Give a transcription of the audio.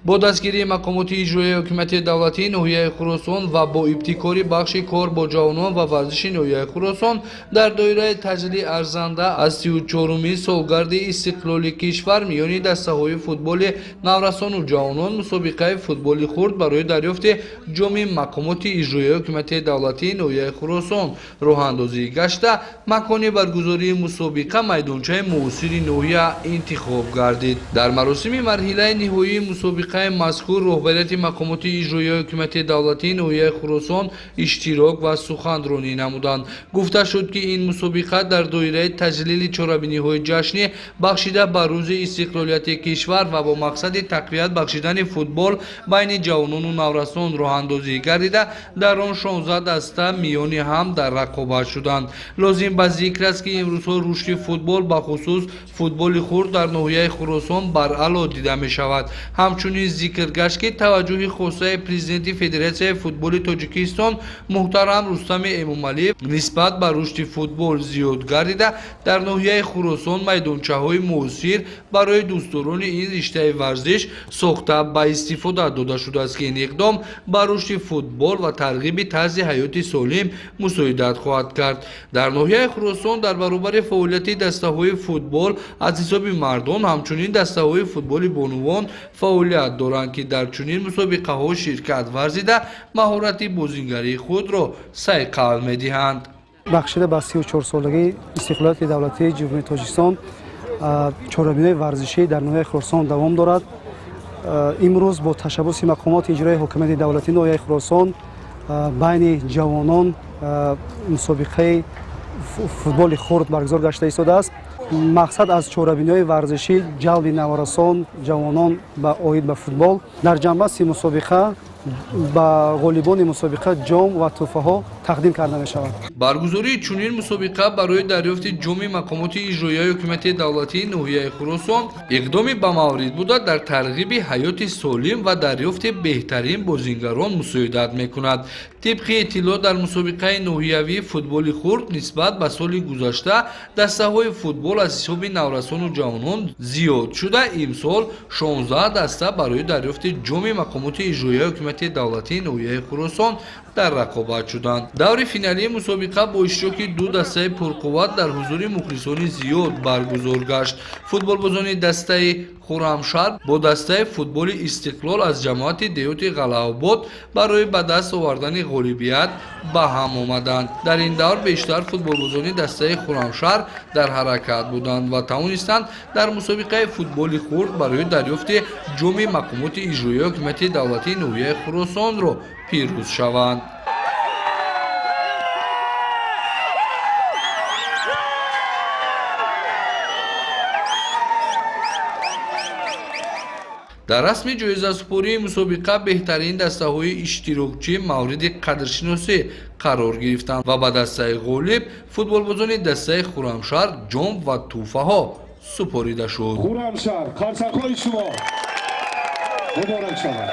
با دستگیری مقامات اجرایی حکومت دولتی ناحیه خراسان و با ابتکار بخش کار با جوانان و ورزش ناحیه خراسان در دایره تجلی ارزنده از 34مین سالگرد استقلال کشور میان دسته‌های فوتبال نورسان و جوانان مسابقه فوتبال خرد برای دریافت جام مقامات اجرایی حکومت دولتی ناحیه خراسان راه اندازی گشته، مکان برگزاری مسابقه میدانچه معاصر ناحیه انتخاب گردید. در مراسم مرحله نهایی مسابقه مذکور رهبریت مقامات اجرایی حکومت دولتی ناحیه خراسان اشتراک و سخنرانی نمودند. گفته شد که این مسابقه در دایره تجلیل چهاربینی‌های جشنی بخشیده بر روز استقلالیت کشور و با مقصد تقویت بخشیدن فوتبال بین جوانان و نورسان راه اندازی گردیده، در آن 16 دسته میان هم در رقابت شدند. لازم به ذکر است که امروزها رشد فوتبال به خصوص فوتبال خرد در ناحیه خراسان برعلا دیده می شود. همچنین ذکر گشت که توجه خاصه پرزیدنت فدراسیون فوتبال تاجیکستان محترم رستم امامعلیف نسبت به رشد فوتبال زیاد گردیده، در ناحیه خراسان میدانچه‌های معاصر برای دوستداران این رشته ورزش ساخته به استفاده داده شده است که این اقدام به رشد فوتبال و ترغیب طرز حیات سالم مساعدت خواهد کرد. در ناحیه خراسان در برابر فعالیت دسته‌های فوتبال از حساب مردان همچنین دسته‌های فوتبال بانوان فعالیت دارند که در چنین مسابقه‌ها شرکت ورزیده مهارت بازیگری خود را صیقل می‌دهند. بخشیده به 34 سالگی استقلالیت دولتی جمهوری تاجیکستان چهاربینی ورزشی در ناحیه خراسان دوام دارد. امروز با تشبث مقامات اجرایی حکومت دولتی ناحیه خراسان بین جوانان مسابقه فوتبال خرد برگزار گشته ایستاده است. مقصد از چهاربینی‌های ورزشی جلب نورسان جوانان به عاید به فوتبال در جنبه مسابقه به غالبان مسابقه جام و تحفه‌ها تقدیم کرده می شود. برگزاری چنین مسابقه برای دریافت جام مقامات اجرایی حکومت دولتی ناحیه خراسان اقدامی به مورد بوده در ترغیب حیات سالم و دریافت بهترین بازیگران مساعدت می‌کند. طبق اطلاع در مسابقه ناحیوی فوتبال خرد نسبت به سال گذشته دسته‌های فوتبال از حساب نورسان و جوانان زیاد شده، امسال 16 دسته برای دریافت جام مقامات اجرایی حکومت دولتی ناحیه خراسان در رقابت شدند. دور فینالی مسابقه با اشتراک دو دسته پرقوت در حضور مخلصان زیاد برگزار گشت. فوتبالبازان دسته خرمشهر با دسته فوتبال استقلال از جماعت دیوت قلعه‌آباد برای به دست آوردن غالبیت به هم آمدند. در این دور بیشتر فوتبالبازان دسته خرمشهر در حرکت بودند و توانستند در مسابقه فوتبال خرد برای دریافت جام مقامات اجرایی حکومت دولتی ناحیه خراسان را پیروز شوند. در رسم جایزه سپاری مسابقه بهترین دسته‌های اشتراکچی مورد قدرشناسی قرار گرفتند و به دسته غالب فوتبالبازان دسته خرمشهر جام و تحفه‌ها سپریده شد. خرمشهر قرصک‌های شما مبارک شود.